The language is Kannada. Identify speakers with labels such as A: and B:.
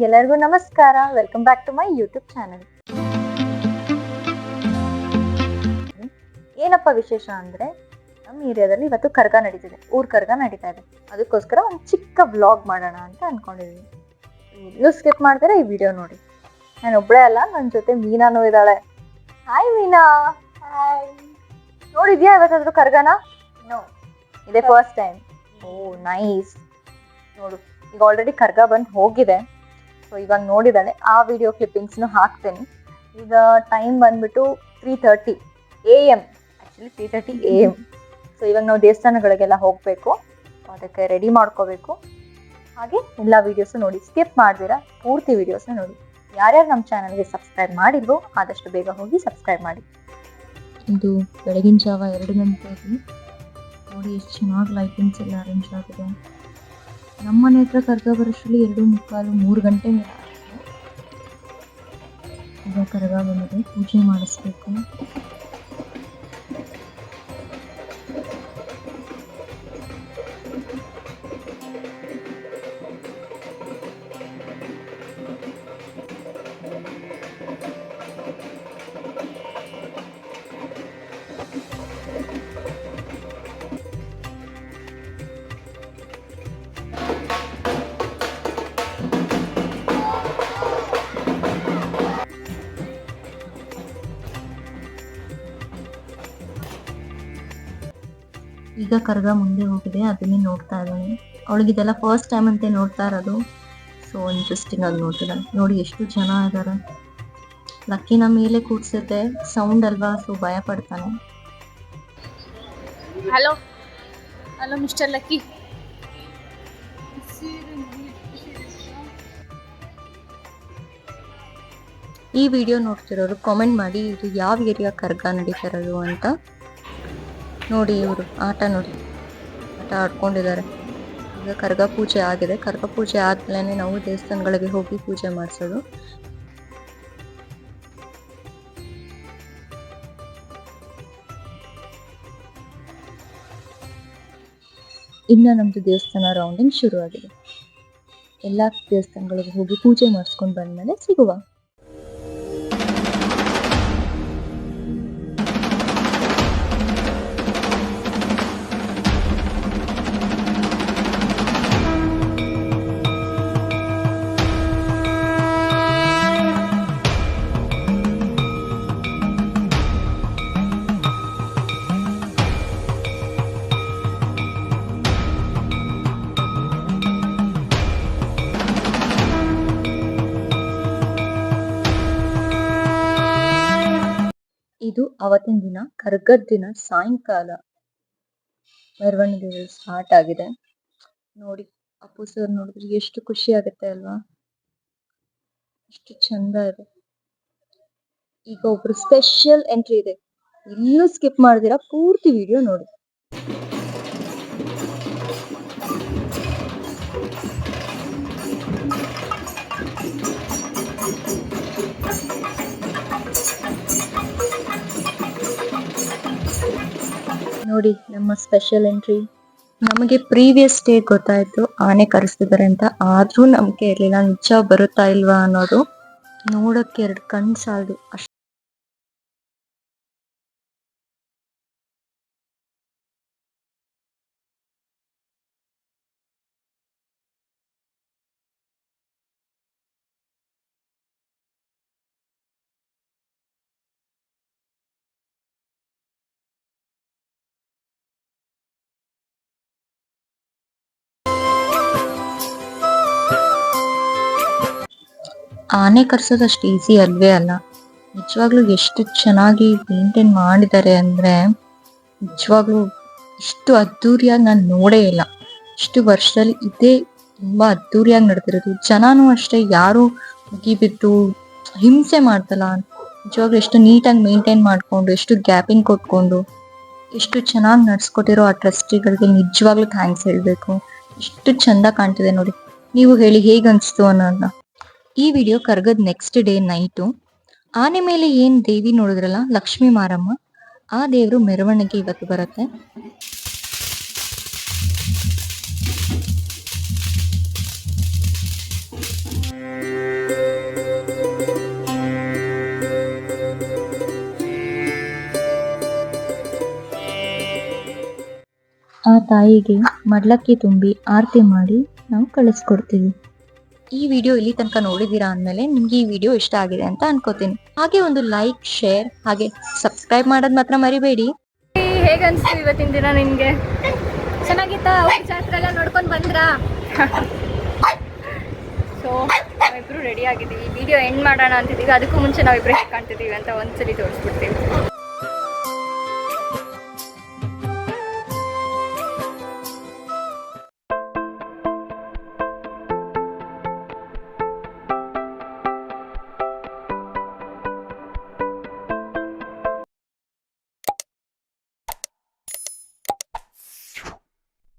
A: ಎಲ್ಲರಿಗೂ ನಮಸ್ಕಾರ. Welcome back to my YouTube channel. ಏನಪ್ಪ ವಿಶೇಷ ಅಂದರೆ, ನಮ್ಮ ಏರಿಯಾದಲ್ಲಿ ಇವತ್ತು ಕರ್ಗ ನಡೀತಿದೆ, ಊರ್ ಕರ್ಗ ನಡೀತಾ ಇದೆ. ಅದಕ್ಕೋಸ್ಕರ ಒಂದು ಚಿಕ್ಕ ವ್ಲಾಗ್ ಮಾಡೋಣ ಅಂತ ಅನ್ಕೊಂಡಿದ್ದೀನಿ. ಇನ್ನೂ ಸ್ಕಿಪ್ ಮಾಡ್ತಾರೆ ಈ ವಿಡಿಯೋ ನೋಡಿ. ನಾನು ಒಬ್ಬಳೇ ಅಲ್ಲ, ನನ್ನ ಜೊತೆ ಮೀನಾನು ಇದ್ದಾಳೆ. ಹಾಯ್ ಮೀನಾ. ಹಾಯ್. ನೋಡಿದ್ಯಾ ಇವತ್ತಾದ್ರೂ ಕರ್ಗನ? ನೋ, ಇದೇ ಫಸ್ಟ್ ಟೈಮ್. ಓ ನೈಸ್. ನೋಡು, ಈಗ ಆಲ್ರೆಡಿ ಕರ್ಗ ಬಂದು ಹೋಗಿದೆ. ಸೊ ಇವಾಗ ನೋಡಿದ್ದಾಳೆ, ಆ ವಿಡಿಯೋ ಕ್ಲಿಪ್ಪಿಂಗ್ಸ್ನು ಹಾಕ್ತೇನೆ. ಈಗ ಟೈಮ್ ಬಂದ್ಬಿಟ್ಟು 3:30 AM, ಆ್ಯಕ್ಚುಲಿ 3:30 AM. ಸೊ ಇವಾಗ ನಾವು ದೇವಸ್ಥಾನಗಳಿಗೆಲ್ಲ ಹೋಗಬೇಕು, ಅದಕ್ಕೆ ರೆಡಿ ಮಾಡ್ಕೋಬೇಕು. ಹಾಗೆ ಎಲ್ಲ ವೀಡಿಯೋಸು ನೋಡಿ, ಸ್ಕಿಪ್ ಮಾಡ್ದಿರಾ ಪೂರ್ತಿ ವೀಡಿಯೋಸ್ನ ನೋಡಿ. ಯಾರ್ಯಾರು ನಮ್ಮ ಚಾನಲ್ಗೆ ಸಬ್ಸ್ಕ್ರೈಬ್ ಮಾಡಿಲ್ವೋ ಆದಷ್ಟು ಬೇಗ ಹೋಗಿ ಸಬ್ಸ್ಕ್ರೈಬ್ ಮಾಡಿ. ಇದು ಬೆಳಗಿನ ಜಾವ 2 ಗಂಟೆಗೆ ನೋಡಿ, ಎಷ್ಟು ಚೆನ್ನಾಗಿ ಲೈಟಿಂಗ್ಸ್ ಎಲ್ಲ ಅರೇಂಜ್ ಆಗಿದೆ. ನಮ್ಮ ಮನೆ ಹತ್ರ ಕರ್ಗ ಬರೋಷ್ಟರಲ್ಲಿ 2:45-3 ಗಂಟೆ ಮೇಲೆ ಈಗ ಕರ್ಗ ಬಂದಿದೆ, ಪೂಜೆ ಮಾಡಿಸ್ಬೇಕು. ಈಗ ಕರ್ಗ ಮುಂದೆ ಹೋಗಿದೆ, ಅದನ್ನೇ ನೋಡ್ತಾ ಇದ್ದಾನೆ. ಅವಳಿಗಿದೆಲ್ಲ ಫಸ್ಟ್ ಟೈಮ್ ಅಂತ ನೋಡ್ತಾ ಇರೋದು. ಸೊ ಇಂಟ್ರೆಸ್ಟಿಂಗ್ ಆಗಿ ನೋಡ್ತಿದ್ದಾನೆ. ನೋಡಿ ಎಷ್ಟು ಜನ ಇದ್ದಾರೆ. ಲಕ್ಕಿನ ಮೇಲೆ ಕೂಡ್ಸುತ್ತೆ, ಸೌಂಡ್ ಅಲ್ವಾ, ಸೊ ಭಯ ಪಡ್ತಾನೆ.
B: Hello hello mister lucky.
A: ಈ ವಿಡಿಯೋ ನೋಡ್ತಿರೋರು ಕಾಮೆಂಟ್ ಮಾಡಿ, ಇದು ಯಾವ ಏರಿಯಾ ಕರ್ಗ ನಡೀತಾ ಇರೋದು ಅಂತ. ನೋಡಿ ಇವರು ಆಟ ಆಡ್ಕೊಂಡಿದ್ದಾರೆ. ಈಗ ಕರ್ಗ ಪೂಜೆ ಆಗಿದೆ. ಕರ್ಗ ಪೂಜೆ ಆದ್ಮೇಲೆ ನಾವು ದೇವಸ್ಥಾನಗಳಿಗೆ ಹೋಗಿ ಪೂಜೆ ಮಾಡಿಸೋದು. ಇನ್ನು ನಮ್ದು ದೇವಸ್ಥಾನ ರೌಂಡಿಂಗ್ ಶುರು ಆಗಿದೆ. ಎಲ್ಲ ದೇವಸ್ಥಾನಗಳಿಗೆ ಹೋಗಿ ಪೂಜೆ ಮಾಡಿಸ್ಕೊಂಡು ಬಂದ್ಮೇಲೆ ಸಿಗುವ. ಇದು ಅವತ್ತಿನ ದಿನ, ಕರ್ಗದ ದಿನ ಸಾಯಂಕಾಲ ಮೆರವಣಿಗೆ ಸ್ಟಾರ್ಟ್ ಆಗಿದೆ. ನೋಡಿ, ಅಪ್ಪು ಸರ್ ನೋಡಿದ್ರೆ ಎಷ್ಟು ಖುಷಿ ಆಗುತ್ತೆ ಅಲ್ವಾ, ಎಷ್ಟು ಚಂದ ಇದೆ. ಈಗ ಒಬ್ರು ಸ್ಪೆಷಲ್ ಎಂಟ್ರಿ ಇದೆ, ಇನ್ನೂ ಸ್ಕಿಪ್ ಮಾಡ್ದಿರಾ ಪೂರ್ತಿ ವಿಡಿಯೋ ನೋಡಿ. ನೋಡಿ ನಮ್ಮ ಸ್ಪೆಷಲ್ ಎಂಟ್ರಿ. ನಮಗೆ ಪ್ರೀವಿಯಸ್ ಡೇ ಗೊತ್ತಾಯ್ತು ಆನೆ ಕರೆಸ್ತಿದ್ದಾರೆ ಅಂತ, ಆದ್ರೂ ನಮ್ಗೆ ಇರ್ಲಿಲ್ಲ ನಿಜ ಬರುತ್ತಾ ಇಲ್ವಾ ಅನ್ನೋದು. ನೋಡಕ್ಕೆ 2 ಕಣ್ಣು ಸಾಲದು ಅಷ್ಟು. ಆನೆ ಕರ್ಸೋದಷ್ಟು ಈಸಿ ಅಲ್ವೇ ಅಲ್ಲ. ನಿಜವಾಗ್ಲೂ ಎಷ್ಟು ಚೆನ್ನಾಗಿ ಮೇಂಟೈನ್ ಮಾಡಿದ್ದಾರೆ ಅಂದ್ರೆ, ನಿಜವಾಗ್ಲೂ ಇಷ್ಟು ಅದ್ದೂರಿಯಾಗಿ ನಾನು ನೋಡೇ ಇಲ್ಲ. ಇಷ್ಟು ವರ್ಷದಲ್ಲಿ ಇದೇ ತುಂಬಾ ಅದ್ದೂರಿಯಾಗಿ ನಡೆದಿರೋದು. ಜನನೂ ಅಷ್ಟೇ, ಯಾರು ಮುಗಿಬಿದ್ದು ಹಿಂಸೆ ಮಾಡ್ತಲ್ಲ. ನಿಜವಾಗ್ಲೂ ಎಷ್ಟು ನೀಟಾಗಿ ಮೇಂಟೈನ್ ಮಾಡ್ಕೊಂಡು, ಎಷ್ಟು ಗ್ಯಾಪಿಂಗ್ ಕೊಟ್ಕೊಂಡು, ಎಷ್ಟು ಚೆನ್ನಾಗಿ ನಡ್ಸ್ಕೊಟ್ಟಿರೋ ಆ ಟ್ರಸ್ಟಿಗಳಿಗೆ ನಿಜವಾಗ್ಲೂ ಥ್ಯಾಂಕ್ಸ್ ಹೇಳ್ಬೇಕು. ಎಷ್ಟು ಚಂದ ಕಾಣ್ತಿದೆ ನೋಡಿ. ನೀವು ಹೇಳಿ ಹೇಗ್ ಅನ್ಸ್ತು ಅನ್ನೋದನ್ನ. ಈ ವಿಡಿಯೋ ಕರ್ಗದ್ ನೆಕ್ಸ್ಟ್ ಡೇ ನೈಟು. ಆನೆ ಮೇಲೆ ಏನ್ ದೇವಿ ನೋಡಿದ್ರಲ್ಲ, ಲಕ್ಷ್ಮೀ ಮಾರಮ್ಮ, ಆ ದೇವ್ರು ಮೆರವಣಿಗೆ ಇವತ್ತು ಬರುತ್ತೆ. ತಾಯಿಗೆ ಮಡ್ಲಕ್ಕಿ ತುಂಬಿ ಆರತಿ ಮಾಡಿ ನಾವು ಕಳಿಸ್ಕೊಡ್ತೀವಿ. ಈ ವಿಡಿಯೋ ಇಲ್ಲಿ ತನಕ ನೋಡಿದೀರಾ ಅಂದಮೇಲೆ ನಿಮ್ಗೆ ಈ ವಿಡಿಯೋ ಇಷ್ಟ ಆಗಿದೆ ಅಂತ ಅನ್ಕೋತೀನಿ. ಹಾಗೆ ಒಂದು ಲೈಕ್, ಶೇರ್ ಹಾಗೆ ಸಬ್ಸ್ಕ್ರೈಬ್ ಮಾಡೋದು ಮಾತ್ರ ಮರಿಬೇಡಿ.
B: ಹೇಗನ್ಸ್ತು ಇವತ್ತಿನ ದಿನ ನಿನಗೆ? ಚೆನ್ನಾಗಿತ್ತಾ? ಜಾತ್ರೆ ಎಲ್ಲ ನೋಡ್ಕೊಂಡು ಬಂದ್ರಾ? ಸೊ ನಾವಿಬ್ರು ರೆಡಿ ಆಗಿದ್ದೀವಿ. ವಿಡಿಯೋ ಎಂಡ್ ಮಾಡೋಣ ಅಂತಿದ್ದೀವಿ. ಅದಕ್ಕೂ ಮುಂಚೆ ನಾವಿಬ್ರು ಹೇಗೆ ಕಾಣ್ತಿದ್ದೀವಿ ಅಂತ ಒಂದ್ಸಲಿ ತೋರಿಸ್ಬಿಡ್ತೀವಿ.